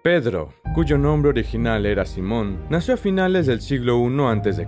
Pedro, cuyo nombre original era Simón, nació a finales del siglo I a.C.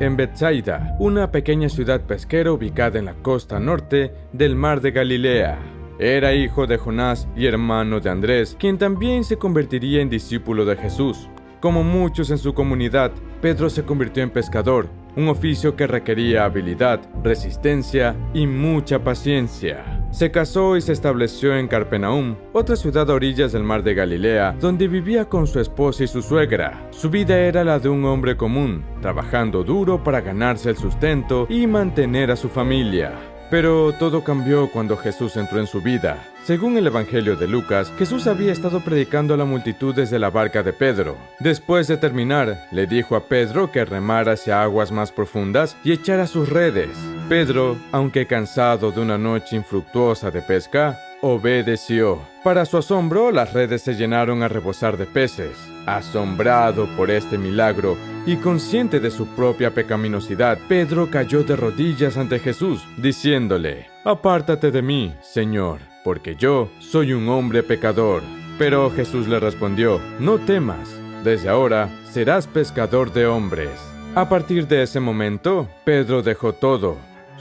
en Betsaida, una pequeña ciudad pesquera ubicada en la costa norte del mar de Galilea. Era hijo de Jonás y hermano de Andrés, quien también se convertiría en discípulo de Jesús. Como muchos en su comunidad, Pedro se convirtió en pescador, un oficio que requería habilidad, resistencia y mucha paciencia. Se casó y se estableció en Capernaum, otra ciudad a orillas del mar de Galilea, donde vivía con su esposa y su suegra. Su vida era la de un hombre común, trabajando duro para ganarse el sustento y mantener a su familia. Pero todo cambió cuando Jesús entró en su vida. Según el Evangelio de Lucas, Jesús había estado predicando a la multitud desde la barca de Pedro. Después de terminar, le dijo a Pedro que remara hacia aguas más profundas y echara sus redes. Pedro, aunque cansado de una noche infructuosa de pesca, obedeció. Para su asombro, las redes se llenaron a rebosar de peces. Asombrado por este milagro y consciente de su propia pecaminosidad, Pedro cayó de rodillas ante Jesús, diciéndole: «Apártate de mí, Señor, porque yo soy un hombre pecador». Pero Jesús le respondió: «No temas, desde ahora serás pescador de hombres». A partir de ese momento, Pedro dejó todo: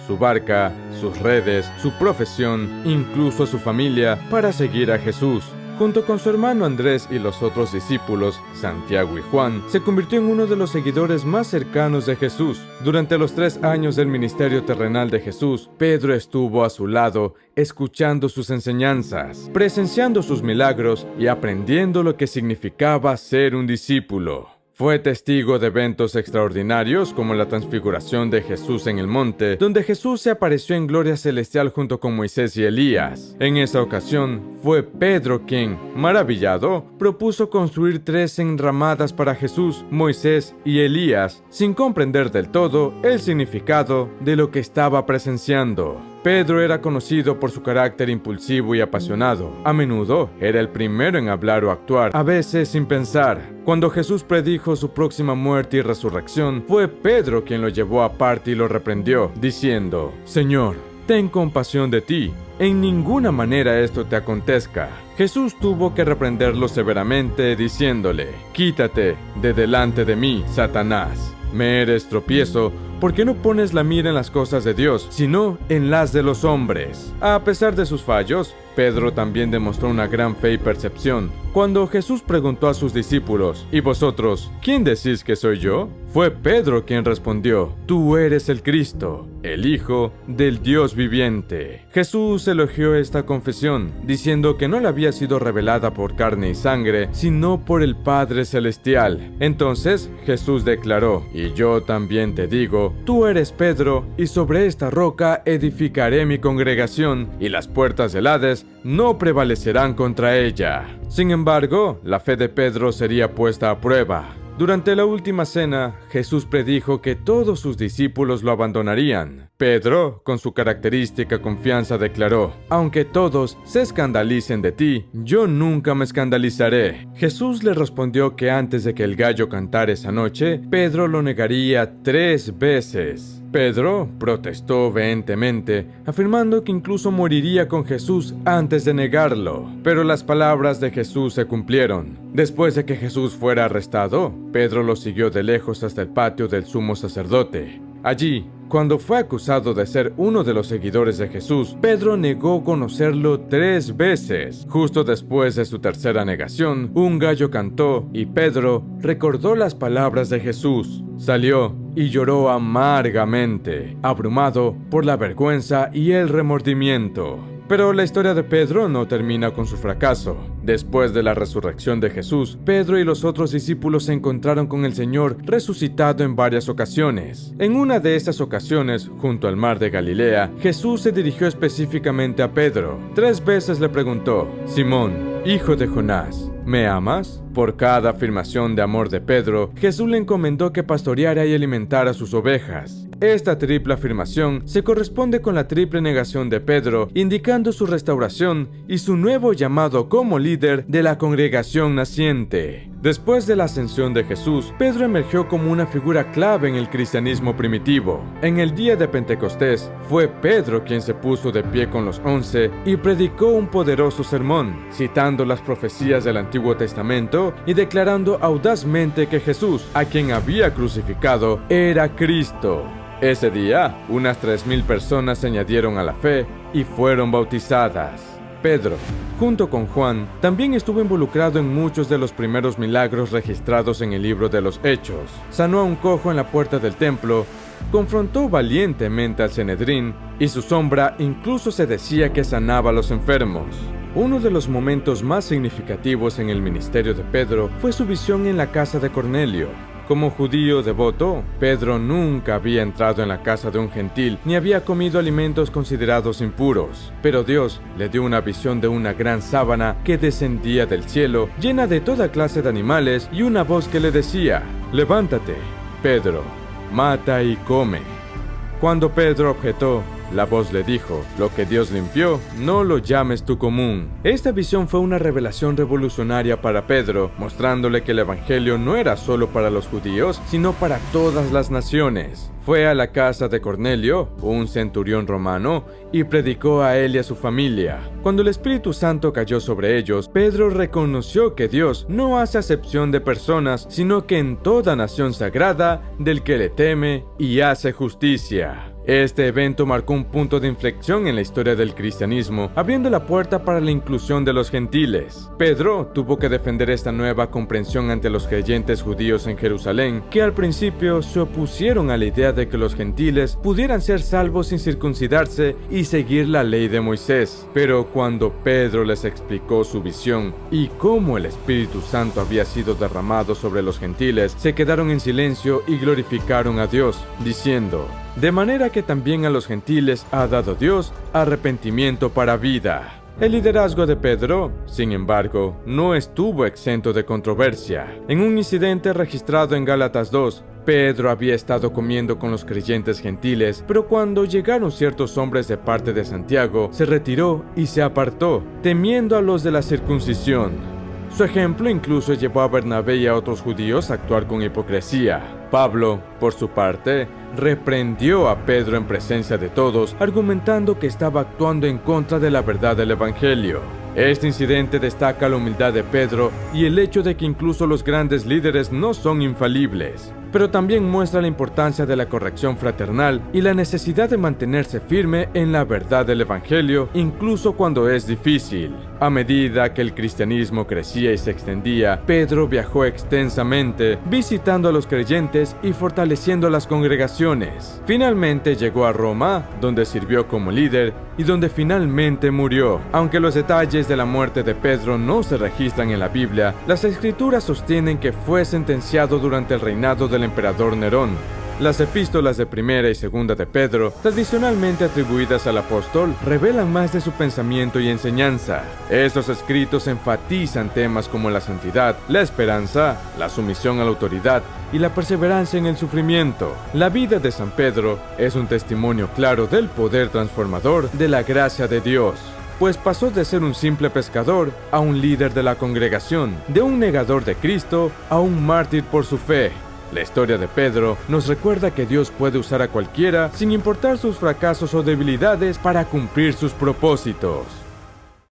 su barca, sus redes, su profesión, incluso a su familia, para seguir a Jesús. Junto con su hermano Andrés y los otros discípulos, Santiago y Juan, se convirtió en uno de los seguidores más cercanos de Jesús. Durante los 3 años del ministerio terrenal de Jesús, Pedro estuvo a su lado, escuchando sus enseñanzas, presenciando sus milagros y aprendiendo lo que significaba ser un discípulo. Fue testigo de eventos extraordinarios como la transfiguración de Jesús en el monte, donde Jesús se apareció en gloria celestial junto con Moisés y Elías. En esa ocasión, fue Pedro quien, maravillado, propuso construir 3 enramadas para Jesús, Moisés y Elías, sin comprender del todo el significado de lo que estaba presenciando. Pedro era conocido por su carácter impulsivo y apasionado. A menudo era el primero en hablar o actuar, a veces sin pensar. Cuando Jesús predijo su próxima muerte y resurrección, fue Pedro quien lo llevó aparte y lo reprendió, diciendo: «Señor, ten compasión de ti. En ninguna manera esto te acontezca». Jesús tuvo que reprenderlo severamente, diciéndole: «Quítate de delante de mí, Satanás. Me eres tropiezo, porque no pones la mira en las cosas de Dios, sino en las de los hombres». A pesar de sus fallos, Pedro también demostró una gran fe y percepción. Cuando Jesús preguntó a sus discípulos: «¿Y vosotros, quién decís que soy yo?», fue Pedro quien respondió: «Tú eres el Cristo, el Hijo del Dios viviente». Jesús elogió esta confesión, diciendo que no le había sido revelada por carne y sangre, sino por el Padre Celestial. Entonces Jesús declaró: «Y yo también te digo, tú eres Pedro, y sobre esta roca edificaré mi congregación, y las puertas del Hades no prevalecerán contra ella». Sin embargo, la fe de Pedro sería puesta a prueba. Durante la última cena, Jesús predijo que todos sus discípulos lo abandonarían. Pedro, con su característica confianza, declaró: «Aunque todos se escandalicen de ti, yo nunca me escandalizaré». Jesús le respondió que antes de que el gallo cantara esa noche, Pedro lo negaría 3 veces. Pedro protestó vehementemente, afirmando que incluso moriría con Jesús antes de negarlo. Pero las palabras de Jesús se cumplieron. Después de que Jesús fuera arrestado, Pedro lo siguió de lejos hasta el patio del sumo sacerdote. Allí, cuando fue acusado de ser uno de los seguidores de Jesús, Pedro negó conocerlo 3 veces. Justo después de su tercera negación, un gallo cantó y Pedro recordó las palabras de Jesús. Salió y lloró amargamente, abrumado por la vergüenza y el remordimiento. Pero la historia de Pedro no termina con su fracaso. Después de la resurrección de Jesús, Pedro y los otros discípulos se encontraron con el Señor resucitado en varias ocasiones. En una de estas ocasiones, junto al mar de Galilea, Jesús se dirigió específicamente a Pedro. 3 veces le preguntó: «Simón, hijo de Jonás, ¿me amas?». Por cada afirmación de amor de Pedro, Jesús le encomendó que pastoreara y alimentara sus ovejas. Esta triple afirmación se corresponde con la triple negación de Pedro, indicando su restauración y su nuevo llamado como líder de la congregación naciente. Después de la ascensión de Jesús, Pedro emergió como una figura clave en el cristianismo primitivo. En el día de Pentecostés, fue Pedro quien se puso de pie con los 11 y predicó un poderoso sermón, citando las profecías del Antiguo Testamento y declarando audazmente que Jesús, a quien había crucificado, era Cristo. Ese día, unas 3,000 personas se añadieron a la fe y fueron bautizadas. Pedro, junto con Juan, también estuvo involucrado en muchos de los primeros milagros registrados en el libro de los Hechos. Sanó a un cojo en la puerta del templo, confrontó valientemente al Sanedrín y su sombra incluso se decía que sanaba a los enfermos. Uno de los momentos más significativos en el ministerio de Pedro fue su visión en la casa de Cornelio. Como judío devoto, Pedro nunca había entrado en la casa de un gentil ni había comido alimentos considerados impuros. Pero Dios le dio una visión de una gran sábana que descendía del cielo, llena de toda clase de animales, y una voz que le decía: «Levántate, Pedro, mata y come». Cuando Pedro objetó, la voz le dijo: «Lo que Dios limpió, no lo llames tú común». Esta visión fue una revelación revolucionaria para Pedro, mostrándole que el evangelio no era solo para los judíos, sino para todas las naciones. Fue a la casa de Cornelio, un centurión romano, y predicó a él y a su familia. Cuando el Espíritu Santo cayó sobre ellos, Pedro reconoció que Dios no hace acepción de personas, sino que en toda nación sagrada, del que le teme y hace justicia. Este evento marcó un punto de inflexión en la historia del cristianismo, abriendo la puerta para la inclusión de los gentiles. Pedro tuvo que defender esta nueva comprensión ante los creyentes judíos en Jerusalén, que al principio se opusieron a la idea de que los gentiles pudieran ser salvos sin circuncidarse y seguir la ley de Moisés. Pero cuando Pedro les explicó su visión y cómo el Espíritu Santo había sido derramado sobre los gentiles, se quedaron en silencio y glorificaron a Dios, diciendo: «De manera que también a los gentiles ha dado Dios arrepentimiento para vida». El liderazgo de Pedro, sin embargo, no estuvo exento de controversia. En un incidente registrado en Gálatas 2, Pedro había estado comiendo con los creyentes gentiles, pero cuando llegaron ciertos hombres de parte de Santiago, se retiró y se apartó, temiendo a los de la circuncisión. Su ejemplo incluso llevó a Bernabé y a otros judíos a actuar con hipocresía. Pablo, por su parte, reprendió a Pedro en presencia de todos, argumentando que estaba actuando en contra de la verdad del Evangelio. Este incidente destaca la humildad de Pedro y el hecho de que incluso los grandes líderes no son infalibles, pero también muestra la importancia de la corrección fraternal y la necesidad de mantenerse firme en la verdad del Evangelio, incluso cuando es difícil. A medida que el cristianismo crecía y se extendía, Pedro viajó extensamente, visitando a los creyentes y fortaleciendo las congregaciones. Finalmente llegó a Roma, donde sirvió como líder y donde finalmente murió. Aunque los detalles de la muerte de Pedro no se registran en la Biblia, las escrituras sostienen que fue sentenciado durante el reinado del emperador Nerón. Las epístolas de Primera y Segunda de Pedro, tradicionalmente atribuidas al apóstol, revelan más de su pensamiento y enseñanza. Estos escritos enfatizan temas como la santidad, la esperanza, la sumisión a la autoridad y la perseverancia en el sufrimiento. La vida de San Pedro es un testimonio claro del poder transformador de la gracia de Dios, pues pasó de ser un simple pescador a un líder de la congregación, de un negador de Cristo a un mártir por su fe. La historia de Pedro nos recuerda que Dios puede usar a cualquiera sin importar sus fracasos o debilidades para cumplir sus propósitos.